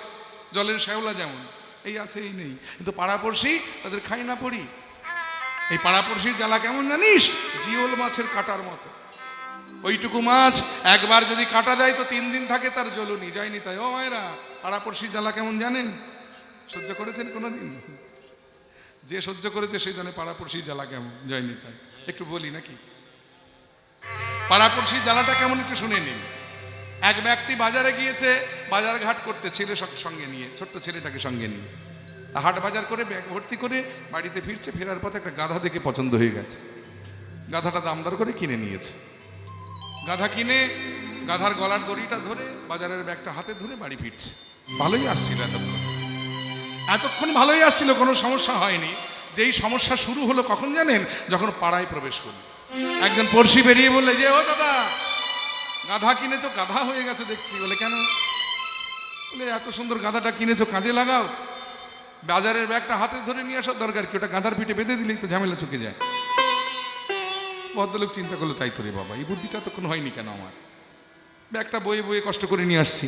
জলের শ্যাওলা যেমন এই আছে এই নেই, কিন্তু পাড়াপড়শি তাদের খাই না পড়ি। এই পাড়াপড়শির জ্বালা কেমন জানিস? জিওল মাছের কাটার মতো। ওইটুকু মাছ একবার যদি কাটা দেয় তো 3 দিন থাকে তার জ্বলুনি যায়নি। তাই ও মায়েরা, পাড়াপড়শির জ্বালা কেমন জানেন? সহ্য করেছেন কোনোদিন? যে সহ্য করেছে সে জানে পাড়াপড়শির জ্বালা কেমন যায়নি। তাই একটু বলি নাকি পাড়াপড়শির জ্বালাটা কেমন একটু শুনে নিন। এক ব্যক্তি বাজারে গিয়েছে বাজার ঘাট করতে, ছেলে সঙ্গে নিয়ে, ছোট্ট ছেলেটাকে সঙ্গে নিয়ে। হাট বাজার করে ব্যাগ ভর্তি করে বাড়িতে ফিরছে, ফেরার পথে একটা গাধা দেখে পছন্দ হয়ে গেছে। গাধাটা দামদার করে কিনে নিয়েছে। গাধা কিনে গাধার গলার দড়িটা ধরে বাজারের ব্যাগটা হাতে ধরে বাড়ি ফিরছে। ভালোই আসছিল এতক্ষণ ভালোই আসছিল, কোনো সমস্যা হয়নি। যেই সমস্যা শুরু হলো কখন জানেন? যখন পাড়ায় প্রবেশ করল। একজন পড়শি বেরিয়ে বললে যে, ও দাদা গাধা কিনেছো, গাধা হয়ে গেছো দেখছি। বলে কেন? বলে এত সুন্দর গাধাটা কিনেছো, কাজে লাগাও। বাজারের ব্যাগটা হাতে ধরে নিয়ে আসার দরকার কি? ওটা গাধার পিঠে বেঁধে দিলেই তো ঝামেলা চুকে যায়। ভদ্রলোক চিন্তা করলো, তাই তো রে বাবা, এই বুদ্ধিটা তখন হয়নি কেন আমার? ব্যাগটা বয়ে বয়ে কষ্ট করে নিয়ে আসছি।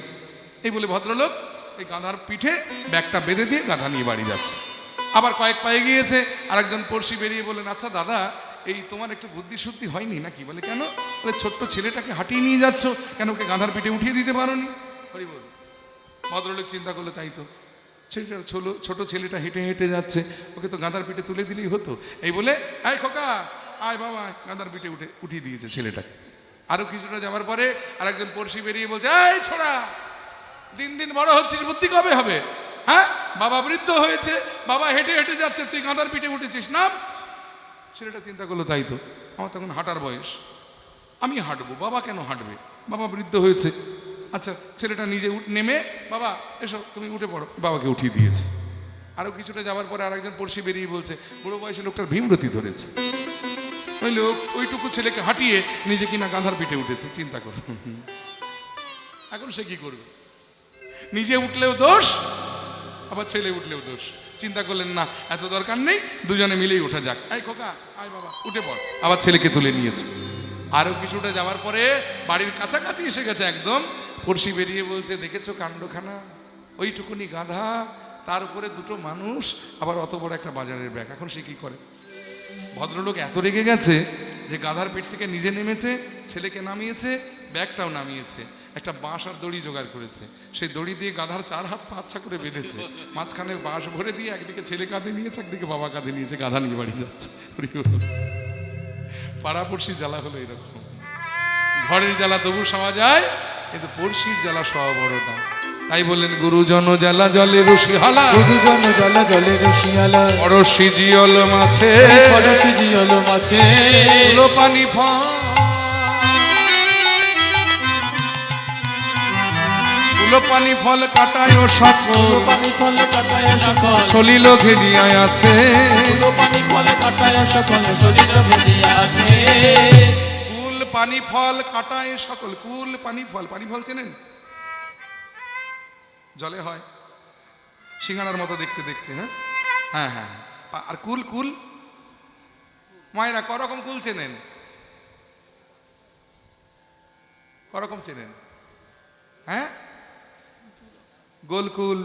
এই বলে ভদ্রলোক এই গাধার পিঠে ব্যাগটা বেঁধে দিয়ে গাধা নিয়ে বাড়ি যাচ্ছে। আবার কয়েক পায়ে গিয়েছে, আরেকজন পড়শি বেরিয়ে বললেন, আচ্ছা দাদা এই তোমার একটু বুদ্ধি শুদ্ধি হয়নি নাকি? বলে কেন? বলে ছোট্ট ছেলেটাকে হাঁটিয়ে নিয়ে যাচ্ছ, কেন ওকে গাধার পিঠে উঠিয়ে দিতে পারোনি? হরি বল। ভদ্রলোক চিন্তা করলো, তাই তো, ছোট ছেলেটা হেঁটে হেঁটে যাচ্ছে, ওকে তো গাধার পিঠে তুলে দিলেই হতো। এই বলে, আয় খোকা আয় বাবা, গাধার পিঠে উঠিয়ে দিয়েছে ছেলেটাকে। আরো কিছুটা যাওয়ার পরে আরেকজন পড়শি বেরিয়ে বলছে, এই ছোড়া, দিন দিন বড় হচ্ছিস, বুদ্ধি কবে হবে? হ্যাঁ, বাবা বৃদ্ধ হয়েছে, বাবা হেঁটে হেঁটে যাচ্ছে, তুই গাধার পিঠে উঠেছিস না? ছেলেটা চিন্তা করলো, তাই তো, আমার তখন হাঁটার বয়স, আমি হাঁটবো, বাবা কেন হাঁটবে? বাবা বৃদ্ধ হয়েছে। আচ্ছা, ছেলেটা নিজে নেমে, বাবা এসো তুমি উঠে পড়ো, বাবাকে উঠিয়ে দিয়েছে। আরো কিছুটা যাওয়ার পরে আরেকজন পড়শি বেরিয়ে বলছে, বুড়ো বয়সে লোকটার ভীমরতি ধরেছে, ওই লোক ওইটুকু ছেলেকে হাঁটিয়ে নিজে কিনা গাধার পিঠে উঠেছে। চিন্তা করো, এখন সে কি করবে? নিজে উঠলেও দোষ, আবার ছেলে উঠলেও দোষ। চিন্তা করলেন, না এত দরকার নেই, দুজনে মিলেই ওঠা যাক। এই খোকা আয় বাবা উঠে পড়। আবার ছেলেকে তুলে নিয়েছে। আরো কিছুটা যাওয়ার পরে বাড়ির কাছাকাছি এসে গেছে একদম, পড়শি বেরিয়ে বলছে, দেখেছো কাণ্ডখানা, ওইটুকুনি গাধা, তার উপরে দুটো মানুষ, আবার অত বড় একটা বাজারের ব্যাগ। এখন সে কি করে? ভদ্রলোক এত রেগে গেছে যে গাধার পেট থেকে নিজে নেমেছে, ছেলেকে নামিয়েছে, ব্যাগটাও নামিয়েছে, একটা বাঁশ আর দড়ি জোগাড় করেছে। সেই দড়ি দিয়ে গাধার 4 হাত পা আচ্ছা করে বেঁধেছে, মাঝখানে বাঁশ ভরে দিয়ে একদিকে ছেলে কাঁধে নিয়েছে, একদিকে বাবা কাঁধে নিয়েছে, গাধা নিয়ে বাড়ি যাচ্ছে। পাড়াপড়শির জ্বালা হলো এরকম। ঘরের জ্বালা তবু সওয়া যায়, কিন্তু পড়শির জ্বালা সওয়া বড় দাম। তাই বললেন, গুরুজন জ্বালা জলে রসিহালা, গুরুজন জ্বালা জলে রসিয়ালা, পড়শি জিয়ল মাছে, পড়শি জিয়াল মাছে, তুলো পানি কুল পানি ফল কাটায় ও সকল পানি ফল কাটায় সকল সলিল ঘেরিয়ায় আছে পানি ফল কাটায় সকল শরীর ভেদিয়া আছে কুল পানি ফল কাটায় সকল কুল পানি ফল চেনেন জলে হয় সিঙ্গাড়ার মতো দেখতে দেখতে হ্যাঁ হ্যাঁ হ্যাঁ আর কুল কুল মায়েরা করকম কুল চেনেন করকম চেনেন হ্যাঁ গোল কুল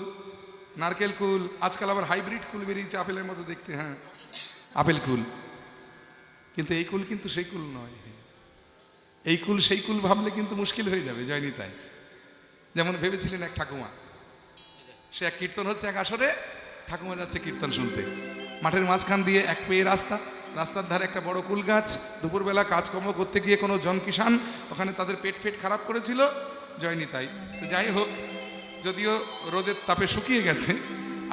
নারকেল কুল আজকাল আবার হাইব্রিড কুল বেরিয়েছে আপেলের মতো দেখতে হ্যাঁ আপেল কুল কিন্তু এই কুল কিন্তু সেই কুল নয় এই কুল সেই কুল ভাবলে কিন্তু মুশকিল হয়ে যাবে জয়নি তাই যেমন ভেবেছিলেন এক ঠাকুমা সে এক কীর্তন হচ্ছে এক আসরে ঠাকুমা যাচ্ছে কীর্তন শুনতে মাঠের মাঝখান দিয়ে এক পেয়ে রাস্তার ধারে একটা বড় কুল গাছ দুপুরবেলা কাজকর্ম করতে গিয়ে কোনো জন কিষান ওখানে তাদের পেট খারাপ করেছিল জয়নি তাই তো যাই হোক যদিও রোদের তাপে শুকিয়ে গেছে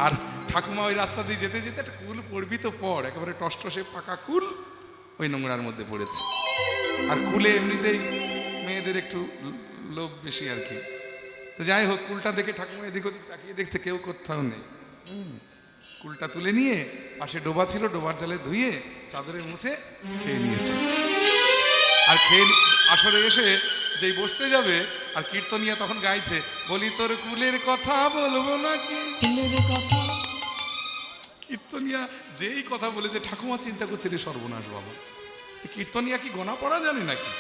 আর ঠাকুমা ওই রাস্তা দিয়ে যেতে যেতে একটা কুল পড়বি তো পড় একেবারে টসটসে পাকা কুল ওই নোংরার মধ্যে পড়েছে আর কুলে এমনিতেই মেয়েদের একটু লোভ বেশি আর কি তো যাই হোক কুলটা দেখে ঠাকুমা এদিক ওদিক তাকিয়ে দেখছে কেউ কোথাও নেই কুলটা তুলে নিয়ে পাশে ডোবা ছিল ডোবার জলে ধুয়ে চাদরে মুছে খেয়ে নিয়েছে আর খেয়ে আসরে এসে যেই বসতে যাবে আর কীর্তনিয়া তখন গাইছে বলি তোর কুলের কথা বলবো নাকি কীর্তনিয়া যেই কথা বলেছে ঠাকুমা চিন্তা করছে রে সর্বনাশ বাবা কীর্তনিয়া কি গোনা পড়া জানে নাকি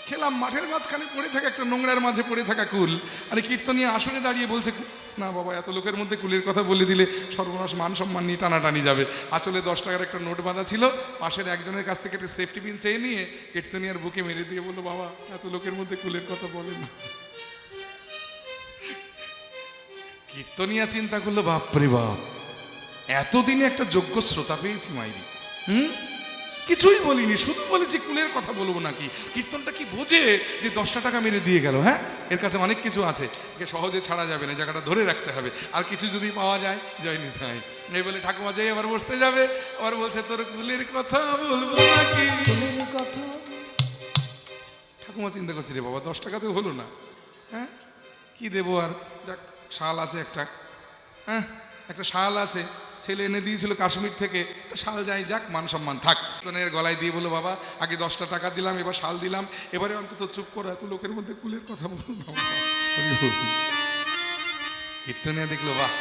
খেলাম মাঠের মাঝখানে পড়ে থাকা একটা নোংরার মাঝে পড়ে থাকা কুল আর কীর্তনিয়া আসরে দাঁড়িয়ে বলছে না বাবা এত লোকের মধ্যে কুলের কথা বলে দিলে সর্বনাশ মান সম্মান নিয়ে টানাটানি যাবে আসলে 10 টাকার একটা নোট বাঁধা ছিল পাশের একজনের কাছ থেকে একটা সেফটি পিন চেয়ে নিয়ে কীর্তনিয়ার বুকে মেরে দিয়ে বললো বাবা এত লোকের মধ্যে কুলের কথা বলে না কীর্তনিয়া চিন্তা করলো বাপরে বাপ এতদিনে একটা যোগ্য শ্রোতা পেয়েছি মাইরি কিছুই বলিনি শুধু বলেছি কুলের কথা বলবো নাকি কীর্তনটা কি বোঝে যে 10টা টাকা মেরে দিয়ে গেল হ্যাঁ এর কাছে অনেক কিছু আছে একে সহজে ছাড়া যাবে না জায়গাটা ধরে রাখতে হবে আর কিছু যদি পাওয়া যায় জয়নি তাই এই বলে ঠাকুমা যাই আবার বসতে যাবে আবার বলছে তোর কুলের কথা বলবো নাকি ঠাকুমা চিন্তা করছি রে বাবা 10 টাকাতেও হলো না হ্যাঁ কি দেবো আর যাক শাল আছে একটা হ্যাঁ একটা শাল আছে ছেলে এনে দিয়েছিল কাশ্মীর থেকে শাল যাই যাক মান সম্মান থাক কীর্তনের গলায় দিয়ে বলো বাবা আগে 10টা টাকা দিলাম এবার শাল দিলাম এবারে অন্তত চুপ করো এত লোকের মধ্যে কুলের কথা বলো না কীর্তনিয়া দেখলো বাহ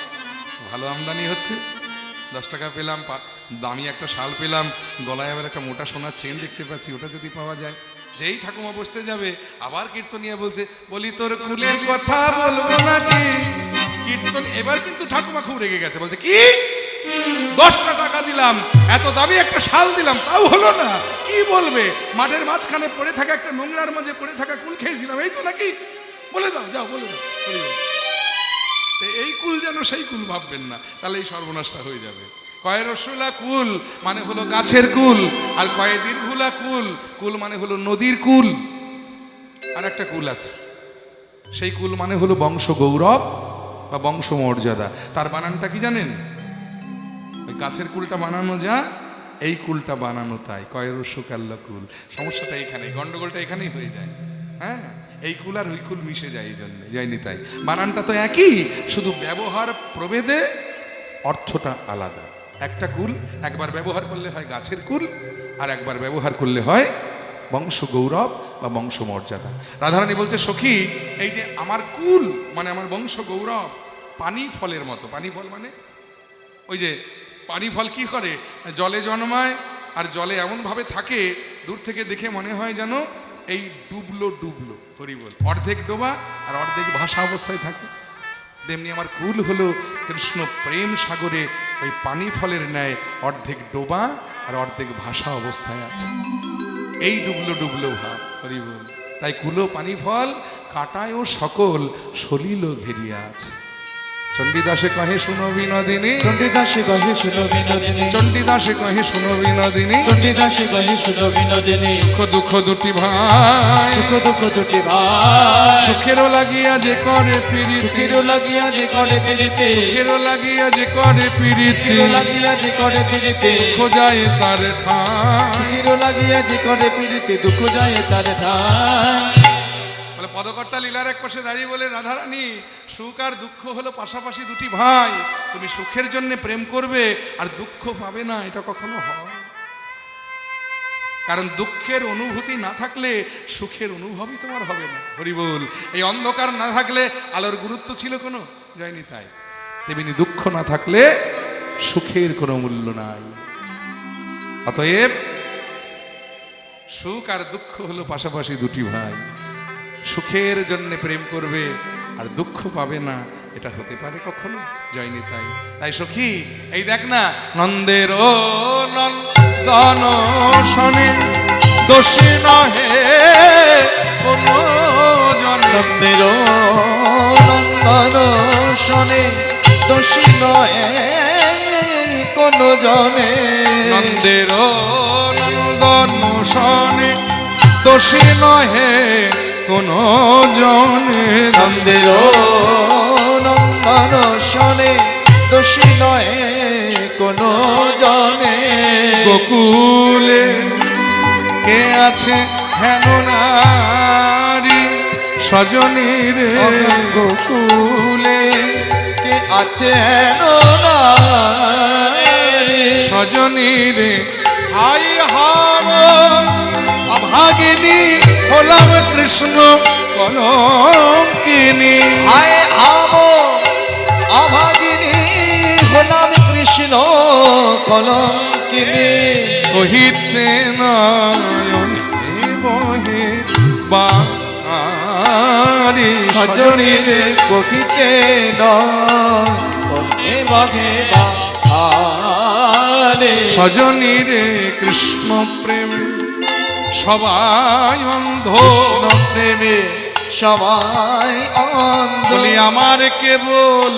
ভালো আমদানি হচ্ছে 10 টাকা পেলাম দামি একটা শাল পেলাম গলায় আবার একটা মোটা সোনার চেন দেখতে পাচ্ছি ওটা যদি পাওয়া যায় যেই ঠাকুমা বসতে যাবে আবার কীর্তনিয়া বলছে বলি তোর কুলের কথা বলবো নাকি কীর্তন এবার কিন্তু ঠাকুমা খুব রেগে গেছে বলছে কি 10টা টাকা দিলাম এত দামি একটা শাল দিলাম তাও হলো না কি বলবে মাঠের মাঝখানে পড়ে থাকা একটা নোংরার মাঝে পড়ে থাকা কুল খেয়েছিলাম এই তো নাকি বলে দাও যাও বলে দাও এই কুল যেন সেই কুল ভাববেন না তাহলে এই সর্বনাশটা হয়ে যাবে কয় রসুলা কুল মানে হলো গাছের কুল আর কয় দীর্ঘুলা কুল কুল মানে হলো নদীর কুল আর একটা কুল আছে সেই কুল মানে হলো বংশ গৌরব বা বংশ মর্যাদা তার বানানটা কি জানেন ওই গাছের কুলটা বানানো যা এই কুলটা বানানো তাই কয় রসুকাল্লা কুল সমস্যাটা এখানে গন্ডগোলটা এখানেই হয়ে যায় হ্যাঁ এই কুল আর ওই কুল মিশে যায় এই জন্য যায়নি তাই বানানটা তো একই শুধু ব্যবহার প্রভেদে অর্থটা আলাদা একটা কুল একবার ব্যবহার করলে হয় গাছের কুল আর একবার ব্যবহার করলে হয় বংশ গৌরব বা বংশ মর্যাদা রাধারানী বলছে সখী এই যে আমার কুল মানে আমার বংশ গৌরব পানি ফলের মতো পানি ফল মানে ওই যে পানি ফল কি করে জলে জন্মায় আর জলে এমনভাবে থাকে দূর থেকে দেখে মনে হয় যেন এই ডুবলো হরি বল অর্ধেক ডোবা আর অর্ধেক ভাষা অবস্থায় থাকে তেমনি আমার কুল হলো কৃষ্ণ প্রেম সাগরে ওই পানি ফলের ন্যায় অর্ধেক ডোবা আর অর্ধেক ভাষা অবস্থায় আছে এই ডুবলো ভাব হরি বল তাই কুলো পানি ফল কাটায় ও সকল সলিল ঘেরিয়া আছে চণ্ডীদাসে কহে শুনো বিনোদিনী চণ্ডীদাসে কহে শুনো বিনোদিনী চণ্ডীদাসে কহে শুনো বিনোদিনী চণ্ডীদাসে কহে শুনো বিনোদিনী সুখ দুঃখ দুটি ভাই সুখ দুঃখ দুটি ভাই সুখেরও লাগিয়া যে করে পিরিতি সুখেরও লাগিয়া যে করে পিরিতি সুখেরও লাগিয়া যে করে পিরিতি সুখেরও লাগিয়া যে করে পিরিতি দুঃখ যায় তার ঠাই সুখেরও লাগিয়া যে করে পিরিতি দুঃখ যায় তার ঠাই বলে পদকর্তা লীলার এক পাশে দাঁড়িয়ে বলে, রাধারানী সুখ আর দুঃখ হলো পাশাপাশি দুটি ভাই, তুমি সুখের জন্য প্রেম করবে আর দুঃখ পাবে না, এটা কখনো হয়? কারণ দুঃখের অনুভূতি না থাকলে সুখের অনুভবই তোমার হবে না। হরি বল। এই অন্ধকার না থাকলে আলোর গুরুত্ব ছিল কোনো? যায়নি। তাই তেমনি দুঃখ না থাকলে সুখের কোনো মূল্য নাই। অতএব সুখ আর দুঃখ হলো পাশাপাশি দুটি ভাই, সুখের জন্য প্রেম করবে আর দুঃখ পাবে না, এটা হতে পারে কখনো? যায়নি। তাই তাই সখী এই দেখ না, নন্দের নন্দন শনে দোষী নহে কোনো জনে। নন্দের নন্দন শনে দোষী নহে কোনো জনে। নন্দের নন্দন শনে দোষী নহে কোনো জনে। নন্দের নন্দন শনে দোষী নহে কোনো জনে। গোকুলে কে আছে হেন নারী সজনীর? গোকুলে কে আছে সজনীর হাই হাম অভাগিনী হলাম কৃষ্ণ কলঙ্কিনী। হায় আম অভাগিনী হলাম কৃষ্ণ কলঙ্কিনী। কহিতে নয়নে বহে বাড়ি সজনীর কহিতে নয় বহে বাড়ি। সজনীর কৃষ্ণ প্রেমে সবাই অন্ধ। কৃষ্ণ প্রেমে সবাই অন্ধ। বলি আমার কেবল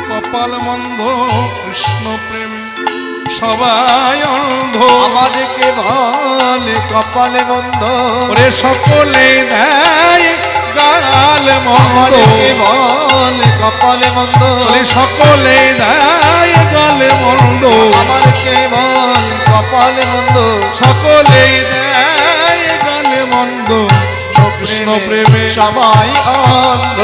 কপাল মন্ধ, কৃষ্ণ প্রেমে সবাই অন্ধ। আমার কেবল কপালে বন্ধ। ওরে সকলে দেয় গাল আমার মন্দ। কেবল কপালে বন্ধ। বলি সকলে দেয় গাল মন্দ। আমার কেবল কপালে বন্ধ। সকলে দেয় গাল মন্দ, কৃষ্ণ প্রেমে সবাই অন্ধ।